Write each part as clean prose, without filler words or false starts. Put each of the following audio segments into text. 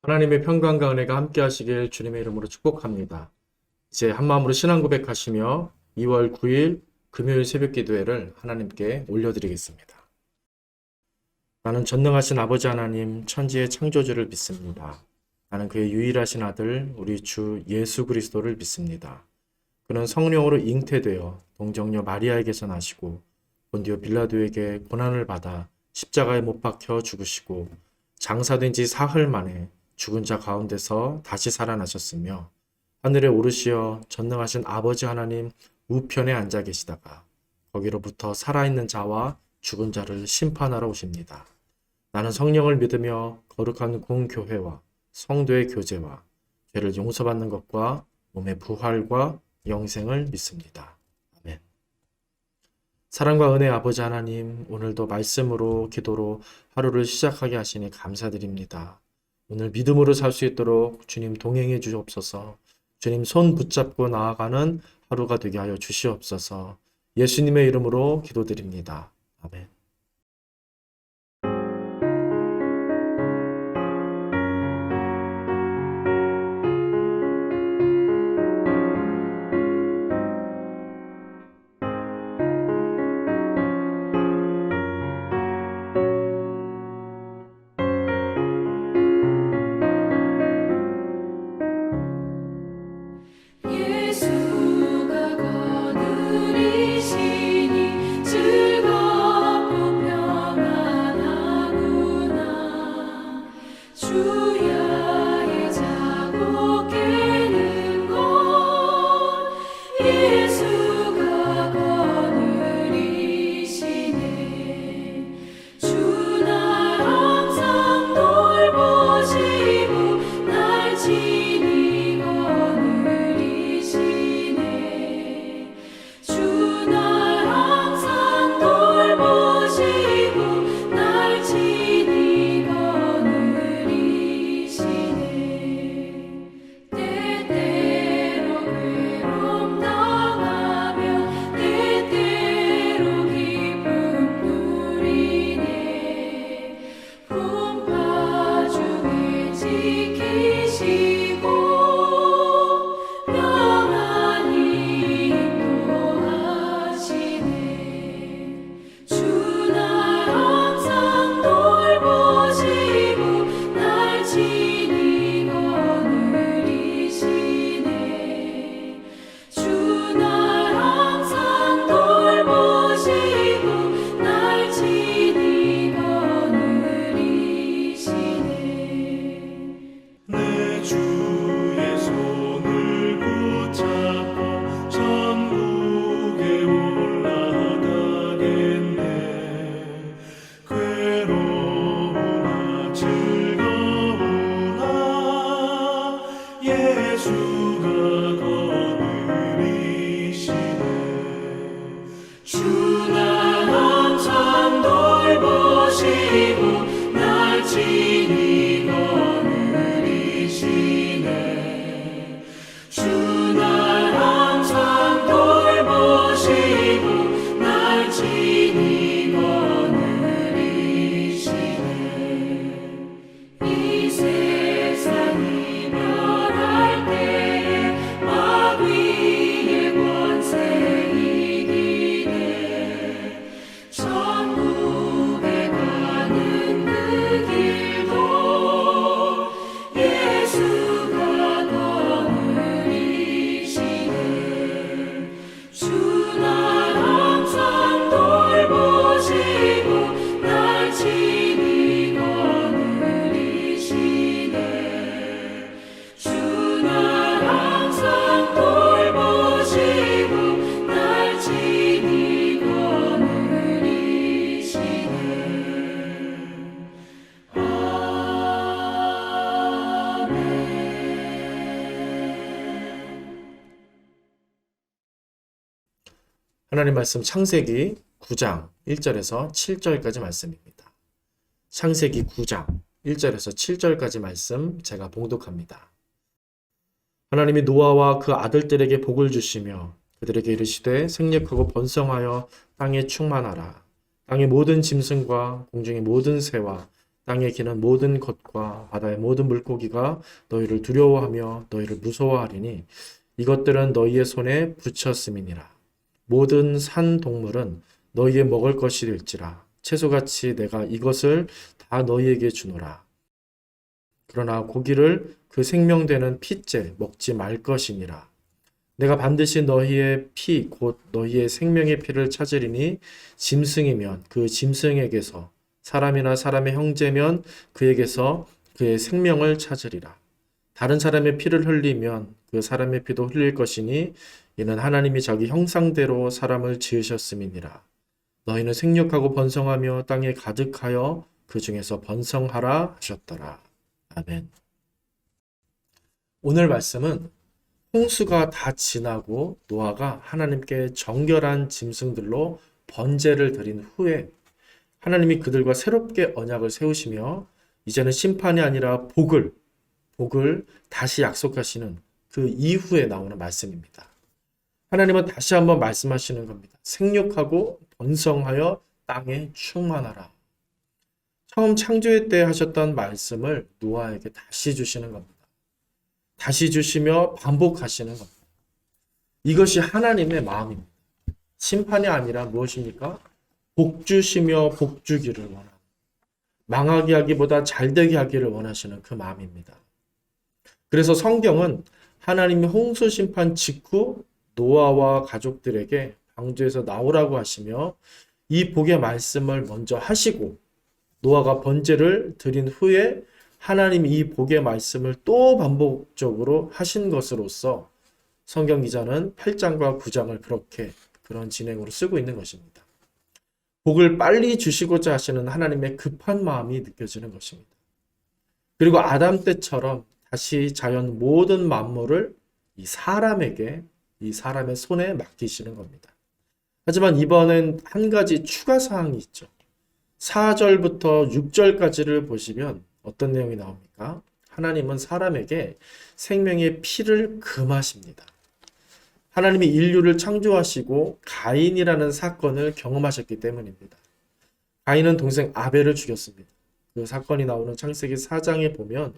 하나님의 평강과 은혜가 함께 하시길 주님의 이름으로 축복합니다. 이제 한마음으로 신앙 고백하시며 2월 9일 금요일 새벽 기도회를 하나님께 올려드리겠습니다. 나는 전능하신 아버지 하나님 천지의 창조주를 믿습니다. 나는 그의 유일하신 아들 우리 주 예수 그리스도를 믿습니다. 그는 성령으로 잉태되어 동정녀 마리아에게서 나시고 본디오 빌라도에게 고난을 받아 십자가에 못 박혀 죽으시고 장사된 지 사흘 만에 죽은 자 가운데서 다시 살아나셨으며 하늘에 오르시어 전능하신 아버지 하나님 우편에 앉아 계시다가 거기로부터 살아있는 자와 죽은 자를 심판하러 오십니다. 나는 성령을 믿으며 거룩한 공교회와 성도의 교제와 죄를 용서받는 것과 몸의 부활과 영생을 믿습니다. 아멘. 사랑과 은혜의 아버지 하나님, 오늘도 말씀으로 기도로 하루를 시작하게 하시니 감사드립니다. 오늘 믿음으로 살 수 있도록 주님 동행해 주옵소서. 주님 손 붙잡고 나아가는 하루가 되게 하여 주시옵소서. 예수님의 이름으로 기도드립니다. 아멘. 예수가 거느리시니 즐겁고 평안하구나. 주야의 자고 깨는 것 예수가 거느리시네. 주 날 항상 돌보시고 날 지니 거느리시네. 주 날 항상 돌보시고 날 지니 거느리시네. 때때로 괴로움 당하며 때때로 기쁨 누리네. 풍파 중에 지키시고 평안히 인도하시네. 주 날 항상 돌보시고 날 지니 거느리시네. 주 날 항상 돌보시고 날 지니 거느리시네. 내 주의 손을 붙잡고 천국에 올라가겠네. 괴로우나 즐거우나 예수가 거느리시네. 주 날 항상 돌보시고 날 지니 거느리시네. 주 날 항상 돌보시고 날 지니 거느리시네. 이 세상 이별할 때에 마귀의 권세 이기네. 천국에 가는 그 길도 예수가 거느리시네. 주 날 항상 돌보시고 날 지니 거느리시네. 주 날 항상 돌보시고 날 지니 거느리시네. 하나님 말씀 창세기 9장 1절에서 7절까지 말씀입니다. 창세기 9장 1절에서 7절까지 말씀 제가 봉독합니다. 하나님이 노아와 그 아들들에게 복을 주시며 그들에게 이르시되 생육하고 번성하여 땅에 충만하라. 땅의 모든 짐승과 공중의 모든 새와 땅에 기는 모든 것과 바다의 모든 물고기가 너희를 두려워하며 너희를 무서워하리니 이것들은 너희의 손에 붙였음이니라. 모든 산 동물은 너희의 먹을 것이 될지라. 채소같이 내가 이것을 다 너희에게 주노라. 그러나 고기를 그 생명되는 피째 먹지 말 것이니라. 내가 반드시 너희의 피, 곧 너희의 생명의 피를 찾으리니 짐승이면 그 짐승에게서 사람이나 사람의 형제면 그에게서 그의 생명을 찾으리라. 다른 사람의 피를 흘리면 그 사람의 피도 흘릴 것이니 이는 하나님이 자기 형상대로 사람을 지으셨음이니라. 너희는 생육하고 번성하며 땅에 가득하여 그 중에서 번성하라 하셨더라. 아멘. 오늘 말씀은 홍수가 다 지나고 노아가 하나님께 정결한 짐승들로 번제를 드린 후에 하나님이 그들과 새롭게 언약을 세우시며 이제는 심판이 아니라 복을 다시 약속하시는 그 이후에 나오는 말씀입니다. 하나님은 다시 한번 말씀하시는 겁니다. 생육하고 번성하여 땅에 충만하라. 처음 창조의 때 하셨던 말씀을 노아에게 다시 주시는 겁니다. 다시 주시며 반복하시는 겁니다. 이것이 하나님의 마음입니다. 심판이 아니라 무엇입니까? 복 주시며 복 주기를 원하는, 망하게 하기보다 잘되게 하기를 원하시는 그 마음입니다. 그래서 성경은 하나님이 홍수 심판 직후 노아와 가족들에게 방주에서 나오라고 하시며 이 복의 말씀을 먼저 하시고 노아가 번제를 드린 후에 하나님이 이 복의 말씀을 또 반복적으로 하신 것으로서 성경 기자는 8장과 9장을 그런 진행으로 쓰고 있는 것입니다. 복을 빨리 주시고자 하시는 하나님의 급한 마음이 느껴지는 것입니다. 그리고 아담 때처럼 다시 자연 모든 만물을 이 사람의 손에 맡기시는 겁니다. 하지만 이번엔 한 가지 추가 사항이 있죠. 4절부터 6절까지를 보시면 어떤 내용이 나옵니까? 하나님은 사람에게 생명의 피를 금하십니다. 하나님이 인류를 창조하시고 가인이라는 사건을 경험하셨기 때문입니다. 가인은 동생 아벨을 죽였습니다. 그 사건이 나오는 창세기 4장에 보면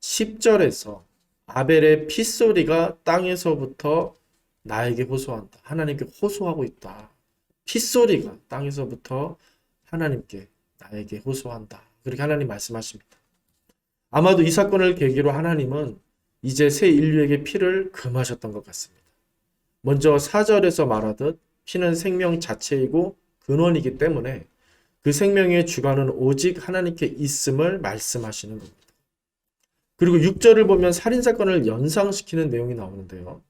10절에서 아벨의 핏소리가 땅에서부터 나에게 호소한다. 하나님께 호소하고 있다. 핏소리가 땅에서부터 하나님께 나에게 호소한다. 그렇게 하나님 말씀하십니다. 아마도 이 사건을 계기로 하나님은 이제 새 인류에게 피를 금하셨던 것 같습니다. 먼저 4절에서 말하듯 피는 생명 자체이고 근원이기 때문에 그 생명의 주관은 오직 하나님께 있음을 말씀하시는 겁니다. 그리고 6절을 보면 살인사건을 연상시키는 내용이 나오는데요.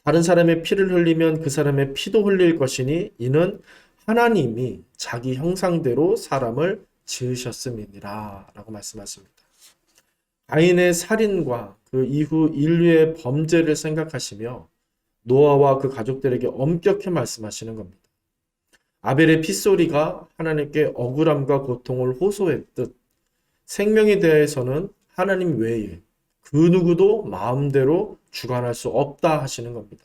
다른 사람의 피를 흘리면 그 사람의 피도 흘릴 것이니 이는 하나님이 자기 형상대로 사람을 지으셨음이니라 라고 말씀하십니다. 가인의 살인과 그 이후 인류의 범죄를 생각하시며 노아와 그 가족들에게 엄격히 말씀하시는 겁니다. 아벨의 핏소리가 하나님께 억울함과 고통을 호소했듯 생명에 대해서는 하나님 외에 그 누구도 마음대로 주관할 수 없다 하시는 겁니다.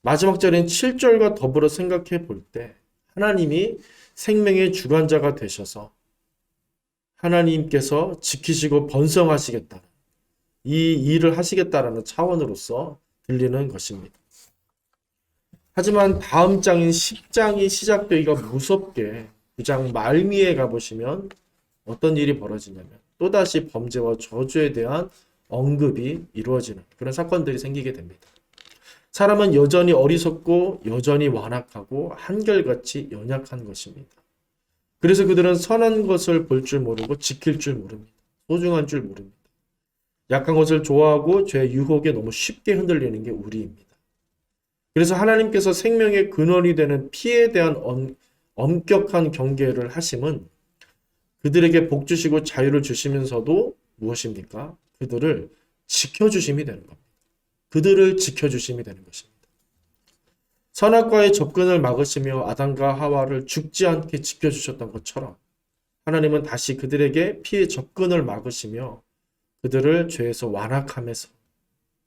마지막 절인 7절과 더불어 생각해 볼 때 하나님이 생명의 주관자가 되셔서 하나님께서 지키시고 번성하시겠다는 이 일을 하시겠다라는 차원으로서 들리는 것입니다. 하지만 다음 장인 10장이 시작되기가 무섭게 9장 말미에 가보시면 어떤 일이 벌어지냐면 또다시 범죄와 저주에 대한 언급이 이루어지는 그런 사건들이 생기게 됩니다. 사람은 여전히 어리석고 여전히 완악하고 한결같이 연약한 것입니다. 그래서 그들은 선한 것을 볼 줄 모르고 지킬 줄 모릅니다. 소중한 줄 모릅니다. 약한 것을 좋아하고 죄의 유혹에 너무 쉽게 흔들리는 게 우리입니다. 그래서 하나님께서 생명의 근원이 되는 피에 대한 엄격한 경계를 하심은 그들에게 복 주시고 자유를 주시면서도 무엇입니까? 그들을 지켜주심이 되는 겁니다. 그들을 지켜주심이 되는 것입니다. 선악과의 접근을 막으시며 아담과 하와를 죽지 않게 지켜주셨던 것처럼 하나님은 다시 그들에게 피의 접근을 막으시며 그들을 죄에서 완악함에서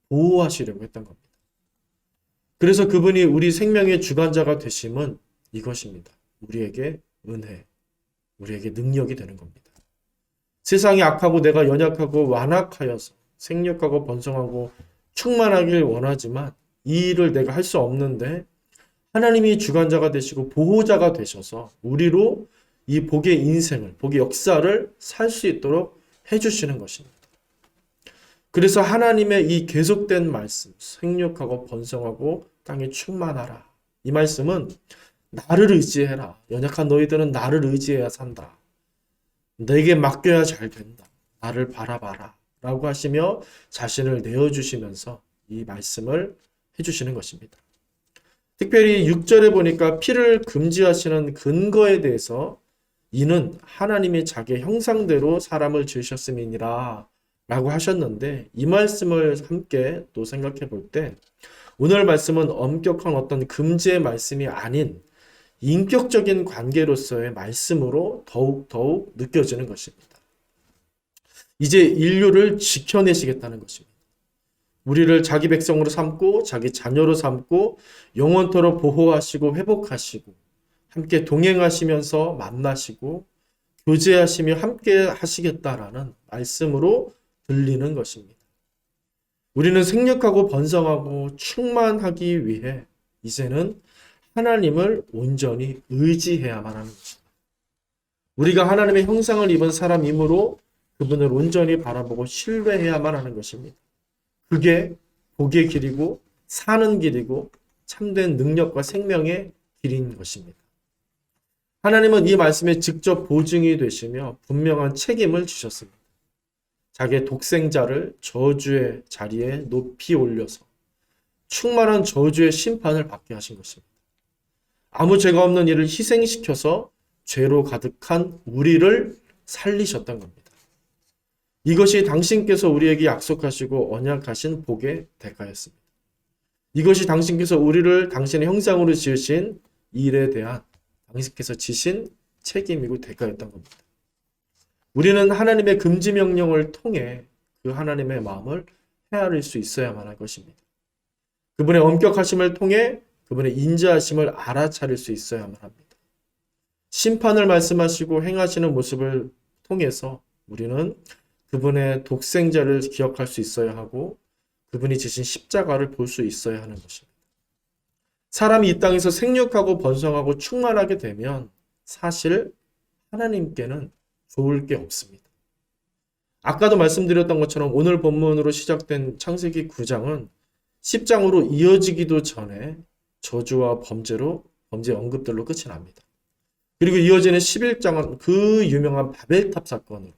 보호하시려고 했던 겁니다. 그래서 그분이 우리 생명의 주관자가 되심은 이것입니다. 우리에게 은혜, 우리에게 능력이 되는 겁니다. 세상이 악하고 내가 연약하고 완악하여서 생육하고 번성하고 충만하길 원하지만 이 일을 내가 할 수 없는데 하나님이 주관자가 되시고 보호자가 되셔서 우리로 이 복의 인생을, 복의 역사를 살 수 있도록 해주시는 것입니다. 그래서 하나님의 이 계속된 말씀, 생육하고 번성하고 땅에 충만하라. 이 말씀은 나를 의지해라. 연약한 너희들은 나를 의지해야 산다. 내게 맡겨야 잘 된다. 나를 바라봐라. 라고 하시며 자신을 내어주시면서 이 말씀을 해주시는 것입니다. 특별히 6절에 보니까 피를 금지하시는 근거에 대해서 이는 하나님이 자기의 형상대로 사람을 지으셨음이니라 라고 하셨는데 이 말씀을 함께 또 생각해 볼 때 오늘 말씀은 엄격한 어떤 금지의 말씀이 아닌 인격적인 관계로서의 말씀으로 더욱 느껴지는 것입니다. 이제 인류를 지켜내시겠다는 것입니다. 우리를 자기 백성으로 삼고 자기 자녀로 삼고 영원토록 보호하시고 회복하시고 함께 동행하시면서 만나시고 교제하시며 함께 하시겠다라는 말씀으로 들리는 것입니다. 우리는 생육하고 번성하고 충만하기 위해 이제는 하나님을 온전히 의지해야만 하는 것입니다. 우리가 하나님의 형상을 입은 사람이므로 그분을 온전히 바라보고 신뢰해야만 하는 것입니다. 그게 복의 길이고 사는 길이고 참된 능력과 생명의 길인 것입니다. 하나님은 이 말씀에 직접 보증이 되시며 분명한 책임을 주셨습니다. 자기의 독생자를 저주의 자리에 높이 올려서 충만한 저주의 심판을 받게 하신 것입니다. 아무 죄가 없는 이를 희생시켜서 죄로 가득한 우리를 살리셨던 겁니다. 이것이 당신께서 우리에게 약속하시고 언약하신 복의 대가였습니다. 이것이 당신께서 우리를 당신의 형상으로 지으신 일에 대한 당신께서 지신 책임이고 대가였던 겁니다. 우리는 하나님의 금지 명령을 통해 그 하나님의 마음을 헤아릴 수 있어야만 할 것입니다. 그분의 엄격하심을 통해 그분의 인자하심을 알아차릴 수 있어야만 합니다. 심판을 말씀하시고 행하시는 모습을 통해서 우리는 그분의 독생자를 기억할 수 있어야 하고 그분이 지신 십자가를 볼 수 있어야 하는 것입니다. 사람이 이 땅에서 생육하고 번성하고 충만하게 되면 사실 하나님께는 좋을 게 없습니다. 아까도 말씀드렸던 것처럼 오늘 본문으로 시작된 창세기 9장은 10장으로 이어지기도 전에 저주와 범죄 언급들로 끝이 납니다. 그리고 이어지는 11장은 그 유명한 바벨탑 사건으로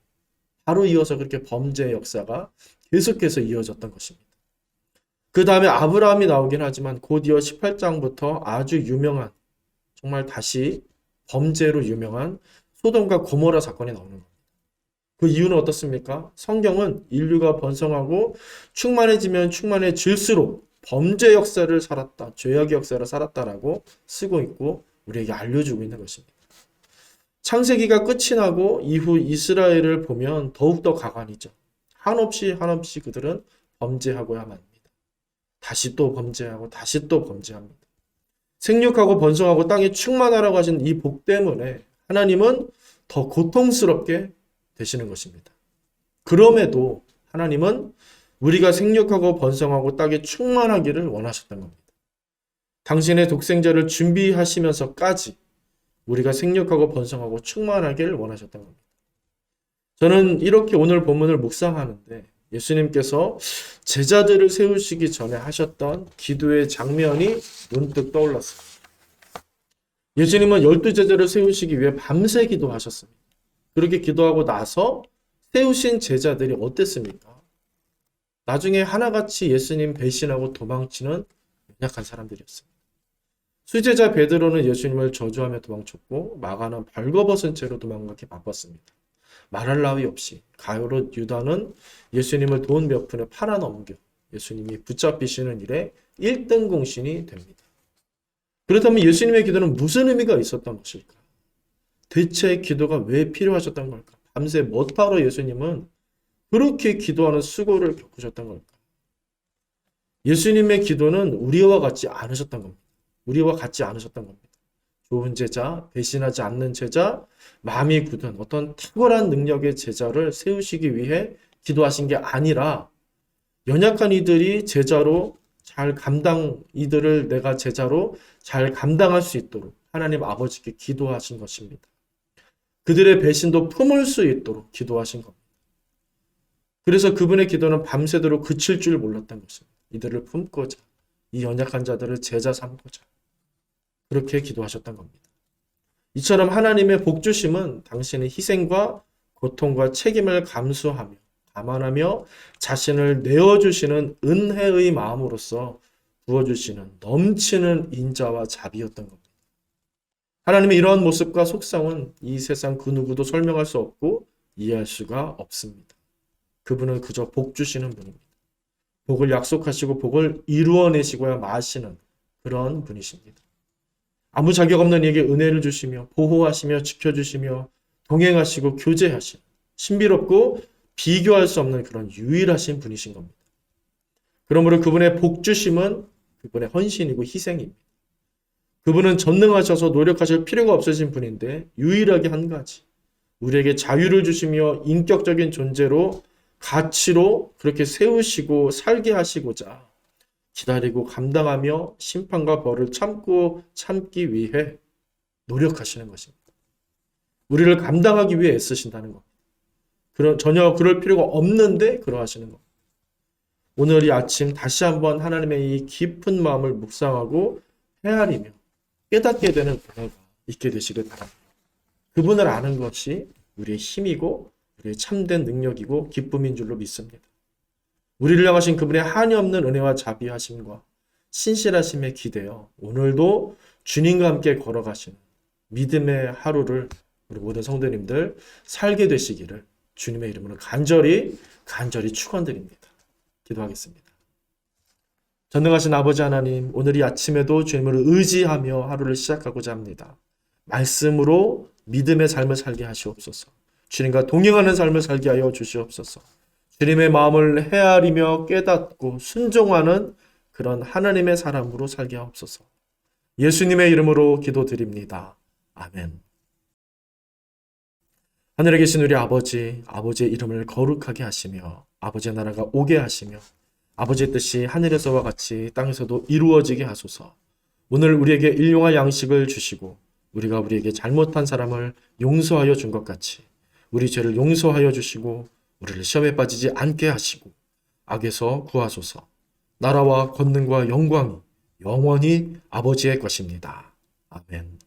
바로 이어서 그렇게 범죄의 역사가 계속해서 이어졌던 것입니다. 그 다음에 아브라함이 나오긴 하지만 곧 이어 18장부터 아주 유명한 정말 다시 범죄로 유명한 소돔과 고모라 사건이 나오는 겁니다. 그 이유는 어떻습니까? 성경은 인류가 번성하고 충만해지면 충만해질수록 범죄 역사를 살았다, 죄악의 역사를 살았다라고 쓰고 있고 우리에게 알려주고 있는 것입니다. 창세기가 끝이 나고 이후 이스라엘을 보면 더욱더 가관이죠. 한없이 그들은 범죄하고야만 합니다. 다시 또 범죄하고 다시 또 범죄합니다. 생육하고 번성하고 땅에 충만하라고 하신 이 복 때문에 하나님은 더 고통스럽게 되시는 것입니다. 그럼에도 하나님은 우리가 생육하고 번성하고 땅에 충만하기를 원하셨던 겁니다. 당신의 독생자를 준비하시면서까지 우리가 생육하고 번성하고 충만하기를 원하셨던 겁니다. 저는 이렇게 오늘 본문을 묵상하는데 예수님께서 제자들을 세우시기 전에 하셨던 기도의 장면이 문득 떠올랐습니다. 예수님은 12제자를 세우시기 위해 밤새 기도하셨습니다. 그렇게 기도하고 나서 세우신 제자들이 어땠습니까? 나중에 하나같이 예수님 배신하고 도망치는 연약한 사람들이었습니다. 수제자 베드로는 예수님을 저주하며 도망쳤고 마가는 벌거벗은 채로 도망가기 바빴습니다. 말할 나위 없이 가룟 유다는 예수님을 돈 몇 푼에 팔아넘겨 예수님이 붙잡히시는 일에 1등 공신이 됩니다. 그렇다면 예수님의 기도는 무슨 의미가 있었던 것일까? 대체 기도가 왜 필요하셨던 걸까? 밤새 못하러 예수님은 그렇게 기도하는 수고를 겪으셨던 걸까? 예수님의 기도는 우리와 같지 않으셨던 겁니다. 우리와 같지 않으셨던 겁니다. 좋은 제자, 배신하지 않는 제자, 마음이 굳은 어떤 탁월한 능력의 제자를 세우시기 위해 기도하신 게 아니라 연약한 이들이 제자로 이들을 내가 제자로 잘 감당할 수 있도록 하나님 아버지께 기도하신 것입니다. 그들의 배신도 품을 수 있도록 기도하신 겁니다. 그래서 그분의 기도는 밤새도록 그칠 줄 몰랐던 것입니다. 이들을 품고자, 이 연약한 자들을 제자 삼고자 그렇게 기도하셨던 겁니다. 이처럼 하나님의 복주심은 당신의 희생과 고통과 책임을 감수하며 감안하며 자신을 내어주시는 은혜의 마음으로서 부어주시는 넘치는 인자와 자비였던 겁니다. 하나님의 이러한 모습과 속성은 이 세상 그 누구도 설명할 수 없고 이해할 수가 없습니다. 그분은 그저 복 주시는 분입니다. 복을 약속하시고 복을 이루어내시고야 마시는 그런 분이십니다. 아무 자격 없는 이에게 은혜를 주시며 보호하시며 지켜주시며 동행하시고 교제하시는 신비롭고 비교할 수 없는 그런 유일하신 분이신 겁니다. 그러므로 그분의 복주심은 그분의 헌신이고 희생입니다. 그분은 전능하셔서 노력하실 필요가 없으신 분인데 유일하게 한 가지, 우리에게 자유를 주시며 인격적인 존재로 가치로 그렇게 세우시고 살게 하시고자 기다리고 감당하며 심판과 벌을 참기 위해 노력하시는 것입니다. 우리를 감당하기 위해 애쓰신다는 겁니다. 전혀 그럴 필요가 없는데 그러하시는 겁니다. 오늘 이 아침 다시 한번 하나님의 이 깊은 마음을 묵상하고 헤아리며 깨닫게 되는 은혜가 있게 되시길 바랍니다. 그분을 아는 것이 우리의 힘이고 우리의 참된 능력이고 기쁨인 줄로 믿습니다. 우리를 향하신 그분의 한이 없는 은혜와 자비하심과 신실하심에 기대어 오늘도 주님과 함께 걸어가시는 믿음의 하루를 우리 모든 성도님들 살게 되시기를 주님의 이름으로 간절히 축원드립니다. 기도하겠습니다. 전능하신 아버지 하나님, 오늘 이 아침에도 주님을 의지하며 하루를 시작하고자 합니다. 말씀으로 믿음의 삶을 살게 하시옵소서. 주님과 동행하는 삶을 살게 하여 주시옵소서. 주님의 마음을 헤아리며 깨닫고 순종하는 그런 하나님의 사람으로 살게 하옵소서. 예수님의 이름으로 기도드립니다. 아멘. 하늘에 계신 우리 아버지, 아버지의 이름을 거룩하게 하시며 아버지의 나라가 오게 하시며 아버지의 뜻이 하늘에서와 같이 땅에서도 이루어지게 하소서. 오늘 우리에게 일용할 양식을 주시고 우리가 우리에게 잘못한 사람을 용서하여 준 것 같이 우리 죄를 용서하여 주시고 우리를 시험에 빠지지 않게 하시고 악에서 구하소서. 나라와 권능과 영광이 영원히 아버지의 것입니다. 아멘.